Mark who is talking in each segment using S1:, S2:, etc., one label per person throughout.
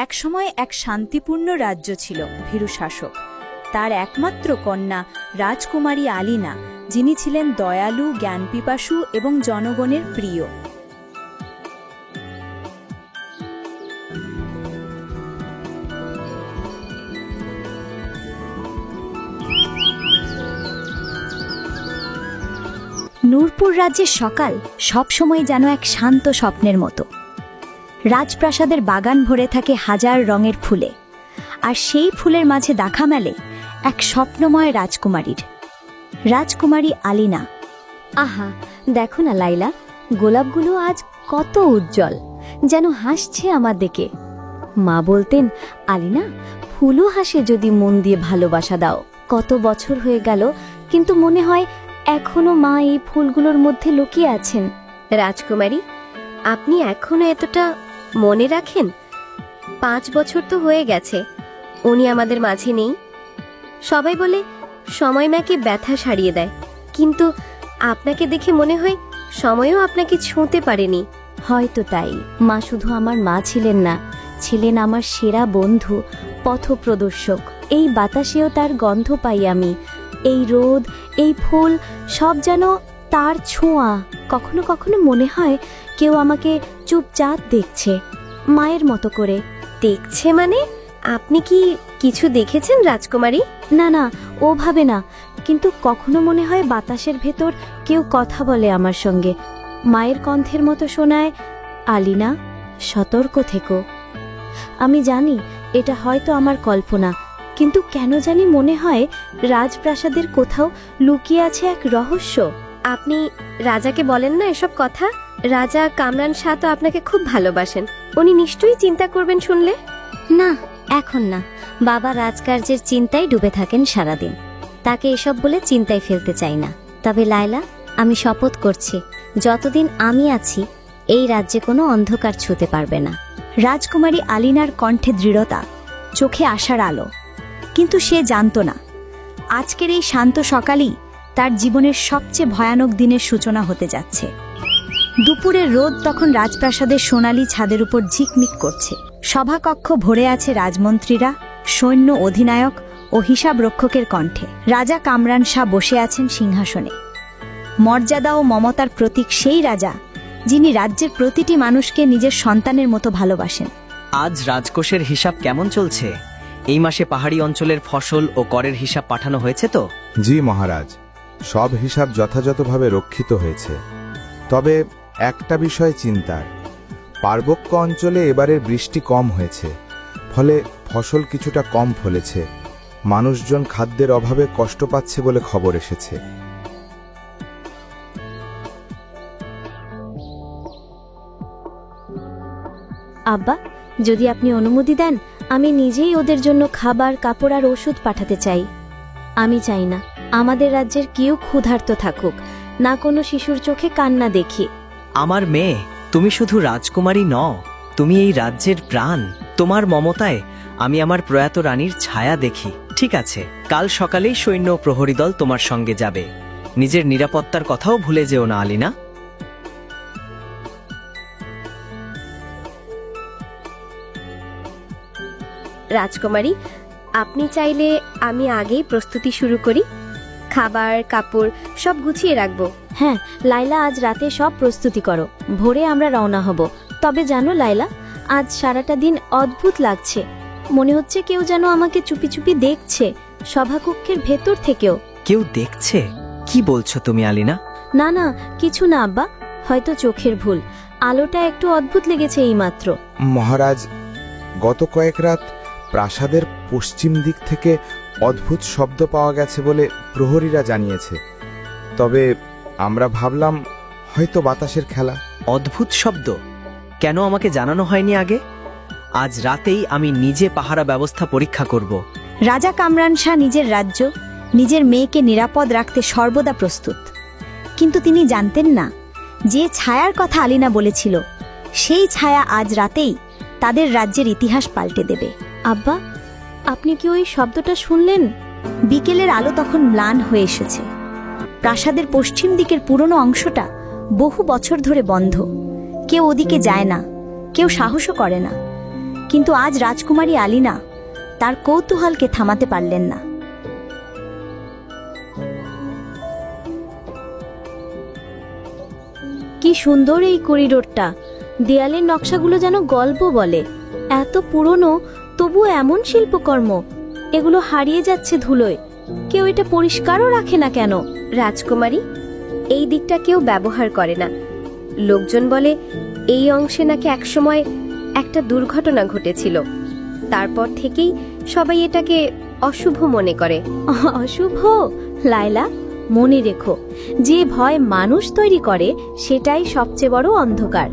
S1: একসময় এক শান্তিপূর্ণ রাজ্য ছিল, ভীরু শাসক। তার একমাত্র কন্যা রাজকুমারী আলিনা, যিনি ছিলেন দয়ালু, জ্ঞানপিপাসু এবং জনগণের প্রিয়। নূরপুর রাজ্যের সকাল সবসময় যেন এক শান্ত স্বপ্নের মতো। রাজপ্রাসাদের বাগান ভরে থাকে হাজার রঙের ফুলে, আর সেই ফুলের মাঝে দেখা মেলে এক স্বপ্নময় রাজকুমারীর, রাজকুমারী আলিনা।
S2: আহা, দেখো না লাইলা, গোলাপগুলো আজ কত উজ্জ্বল, যেন হাসছে আমার দিকে। মা বলতেন, আলিনা, ফুলও হাসে যদি মন দিয়ে ভালোবাসা দাও। কত বছর হয়ে গেল, কিন্তু মনে হয় এখনো মা এই ফুলগুলোর মধ্যে লুকিয়ে আছেন। রাজকুমারী, আপনি এখনো এতটা মনে রাখেন? 5 বছর তো হয়ে গেছে উনি আমাদের মাঝে নেই। সবাই বলে সময় নাকি ব্যথা সারিয়ে দেয়, কিন্তু আপনাকে দেখে মনে হয় সময়ও আপনাকে ছুঁতে পারেনি। হয়তো তাই। মা শুধু আমার মা ছিলেন না, ছিলেন আমার সেরা বন্ধু, পথপ্রদর্শক। এই বাতাসেও তার গন্ধ পাই আমি, এই রোদ, এই ফুল, সব যেন তার ছোঁয়া। কখনো কখনো মনে হয় কেউ আমাকে চুপচাপ দেখছে, মায়ের মতো করে। দেখছে মানে? আপনি কি কিছু দেখেছেন রাজকুমারী? না না, ওভাবে না, কিন্তু কখনো মনে হয় বাতাসের ভেতর কেউ কথা বলে আমার সঙ্গে, মায়ের কণ্ঠের মতো শোনায়, আলিনা, সতর্ক থেকো। আমি জানি এটা হয়তো আমার কল্পনা, কিন্তু কেন জানি মনে হয় রাজপ্রাসাদের কোথাও লুকিয়ে আছে এক রহস্য। আপনি রাজাকে বলেন না এসব কথা? রাজা কামরান শাহ তো আপনাকে খুব ভালোবাসেন, উনি নিশ্চয়ই চিন্তা করবেন শুনলে। না, এখন না। বাবা রাজকার্যের চিন্তায় ডুবে থাকেন সারাদিন, তাকে এসব বলে চিন্তায় ফেলতে চাই না। তবে লায়লা, আমি শপথ করছি, যতদিন আমি আছি এই রাজ্যে কোনো অন্ধকার ছুঁতে পারবে না।
S1: রাজকুমারী আলিনার কণ্ঠে দৃঢ়তা, চোখে আশার আলো, কিন্তু সে জানত না আজকের এই শান্ত সকালই তার জীবনের সবচেয়ে ভয়ানক দিনের সূচনা হতে যাচ্ছে। দুপুরের রোদ তখন রাজপ্রাসাদের সোনালী ছাদের উপর ঝিকমিক করছে। সভাকক্ষ ভরে আছে রাজমন্ত্রীরা, সৈন্য, অধিনায়ক ও হিসাব রক্ষকের কণ্ঠে। রাজা কামরান শাহ বসে আছেন সিংহাসনে, মর্যাদা ও মমতার প্রতীক সেই রাজা যিনি রাজ্যের প্রতিটি মানুষকে নিজের সন্তানের মতো ভালোবাসেন।
S3: আজ রাজকোষের হিসাব কেমন চলছে? এই মাসে পাহাড়ি অঞ্চলের ফসল ও করের হিসাব পাঠানো হয়েছে তো?
S4: জি মহারাজ, সব হিসাব যথাযথভাবে রক্ষিত হয়েছে। তবে একটা বিষয় চিন্তার, পার্বত্য অঞ্চলে এবারের বৃষ্টি কম হয়েছে, ফলে ফসল কিছুটা কম ফলেছে। মানুষজন খাদ্যের অভাবে কষ্ট পাচ্ছে বলে খবর এসেছে।
S2: আব্বা, যদি আপনি অনুমতি দেন, আমি নিজেই ওদের জন্য খাবার, কাপড় আর ওষুধ পাঠাতে চাই। আমি চাই না আমাদের রাজ্যের কেউ ক্ষুধার্ত থাকুক, না কোনো শিশুর চোখে কান্না দেখি।
S3: আমার মেয়ে, তুমি শুধু রাজকুমারী নও, তুমি এই রাজ্যের প্রাণ। তোমার মমতায় আমি আমার প্রয়াত রানীর ছায়া দেখি। ঠিক আছে, কাল সকালেই সৈন্য ও প্রহরী দল তোমার সঙ্গে যাবে। নিজের নিরাপত্তার কথাও ভুলে যেও না, আলিনা।
S2: রাজকুমারী, আপনি চাইলে আমি আগেই প্রস্তুতি শুরু করি, খাবার, কাপড় সব গুছিয়ে রাখবো। হ্যাঁ, লাইলা, আজ রাতে সব প্রস্তুতি করো, ভোরে আমরা রওনা হব। তবে জানো লাইলা, আজ সারাটা দিন অদ্ভুত লাগছে, মনে হচ্ছে কেউ যেন আমাকে চুপি চুপি দেখছে, সভাকক্ষের ভেতর থেকেও।
S3: কেউ দেখছে? কি বলছো তুমি, আলিনা?
S2: না না, কিছু না আব্বা, হয়তো চোখের ভুল, আলোটা একটু অদ্ভুত লেগেছে এইমাত্র।
S4: মহারাজ, গত কয়েক রাত প্রাসাদের পশ্চিম দিক থেকে অদ্ভুত শব্দ পাওয়া গেছে বলে প্রহরীরা জানিয়েছে। তবে আমরা ভাবলাম হয়তো বাতাসের খেলা।
S3: অদ্ভুত শব্দ? কেন আমাকে জানানো হয়নি আগে? আজ রাতেই আমি নিজে পাহারা ব্যবস্থা পরীক্ষা করব।
S1: রাজা কামরান শাহ নিজের রাজ্য, নিজের মেয়েকে নিরাপদ রাখতে সর্বদা প্রস্তুত। কিন্তু তিনি জানতেন না, যে ছায়ার কথা আলিনা বলেছিল, সেই ছায়া আজ রাতেই তাদের রাজ্যের ইতিহাস পাল্টে দেবে।
S2: আব্বা, আপনি কি ওই শব্দটা শুনলেন?
S1: বিকেলের আলো তখন ম্লান হয়ে এসেছে। প্রাসাদের পশ্চিম দিকের পুরনো অংশটা বহু বছর ধরে বন্ধ, কেউ ওদিকে যায় না, কেউ সাহসও করে না। কিন্তু আজ রাজকুমারী আলিনা তার কৌতূহলকে থামাতে পারলেন না।
S2: কি সুন্দর এই করিডোরটা, দেয়ালের নকশাগুলো যেন গল্প বলে। এত পুরনো, তবু এমন শিল্পকর্ম, এগুলো হারিয়ে যাচ্ছে ধুলোয়। কেউ এটা পরিষ্কারও রাখে না কেন?
S5: রাজকুমারী, এই দিকটা কেউ ব্যবহার করে না। লোকজন বলে এই অংশে নাকি একসময় একটা দুর্ঘটনা ঘটেছিল। তারপর থেকেই সবাই এটাকে অশুভ মনে করে।
S2: অশুভ? লায়লা, মনে রেখো, যে ভয় মানুষ তৈরি করে সেটাই সবচেয়ে বড় অন্ধকার।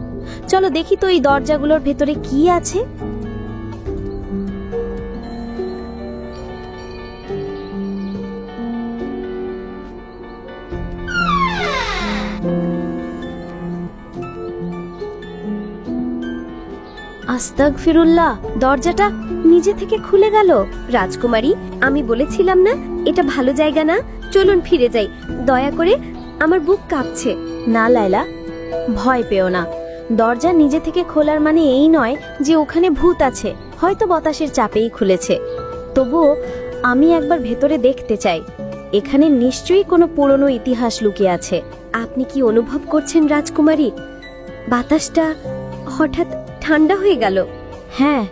S2: চলো দেখি তো এই দরজাগুলোর ভেতরে কি আছে। আস্তাগফিরুল্লাহ, দরজাটা নিজে থেকে খুলে গেল।
S5: রাজকুমারী, আমি বলেছিলাম না এটা ভালো জায়গা না? চলুন ফিরে যাই, দয়া করে, আমার বুক কাঁপছে।
S2: না লায়লা, ভয় পেও না। দরজা নিজে থেকে খোলার মানে এই নয় যে ওখানে ভূত আছে। হয়তো বাতাসের চাপেই খুলেছে। তবুও আমি একবার ভেতরে দেখতে চাই। এখানে নিশ্চয়ই কোনো পুরনো ইতিহাস লুকিয়ে আছে।
S5: আপনি কি অনুভব করছেন রাজকুমারী? বাতাসটা হঠাৎ ঠান্ডা হয়ে গেল।
S2: হ্যাঁ,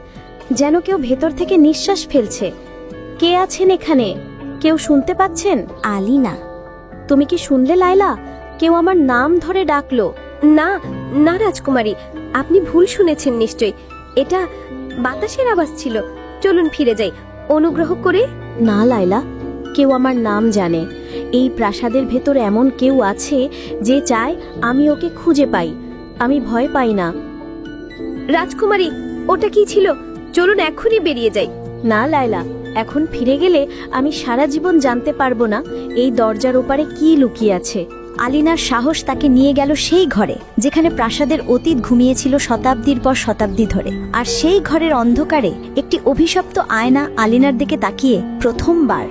S2: যেন কেউ ভেতর থেকে নিঃশ্বাস ফেলছে। কে আছেন এখানে? কেউ শুনতে পাচ্ছেন?
S1: আলিনা,
S2: তুমি কি শুনলে লায়লা? কেউ আমার নাম ধরে ডাকলো।
S5: না না রাজকুমারী, আপনি ভুল শুনেছেন নিশ্চয়ই। এটা বাতাসের আওয়াজ ছিল। চলুন ফিরে যাই, অনুগ্রহ করে।
S2: না লায়লা, কেউ আমার নাম জানে। এই প্রাসাদের ভেতর এমন কেউ আছে যে চায় আমি ওকে খুঁজে পাই। আমি ভয় পাই না।
S5: রাজকুমারী, ওটা কি ছিল? চলুন এখনই বেরিয়ে যাই।
S2: না লায়লা, এখন ফিরে গেলে আমি সারা জীবন জানতে পারবো না এই দরজার ওপারে কি লুকিয়ে আছে।
S1: আলিনার সাহস তাকে নিয়ে গেল সেই ঘরে যেখানে প্রাসাদের অতীত ঘুমিয়েছিল শতাব্দীর পর শতাব্দী ধরে। আর সেই ঘরের অন্ধকারে একটি অভিশপ্ত আয়না আলিনার দিকে তাকিয়ে প্রথমবার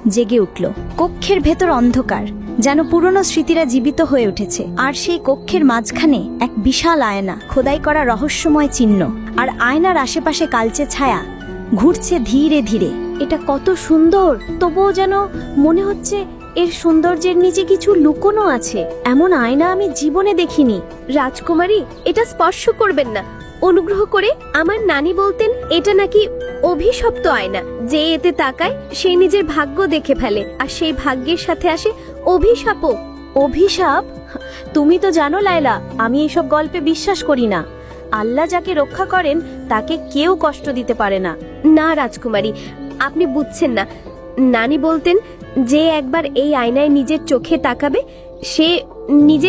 S1: জেগে উঠল। কক্ষের ভেতর অন্ধকার, যেন পুরনো স্মৃতিরা জীবিত হয়ে উঠেছে। আর সেই কক্ষের মাঝখানে এক বিশাল আয়না, খোদাই করা রহস্যময় চিহ্ন, আর আয়নার আশেপাশে কালচে ছায়া ঘুরছে ধীরে ধীরে।
S2: এটা কত সুন্দর, তবুও যেন মনে হচ্ছে এর সৌন্দর্যের নিচে কিছু লুকোনো আছে। এমন আয়না আমি জীবনে দেখিনি।
S5: রাজকুমারী, এটা স্পর্শ করবেন না, অনুগ্রহ করে। আমার নানি বলতেন এটা নাকি অভিশপ্ত আয়না। যে এতে তাকায় সে নিজের ভাগ্য দেখে ফেলে, আর সেই ভাগ্যের সাথে আসে অভিশাপও।
S2: অভিশাপ? তুমি তো জানো লায়লা, আমি এইসব গল্পে বিশ্বাস করি না। আল্লাহ যাকে রক্ষা করেন তাকে কেউ কষ্ট দিতে পারে না।
S5: না রাজকুমারী, আপনি বুঝছেন না। নানি বলতেন যে একবার এই আয়নায় নিজের চোখে তাকাবে সে নিজে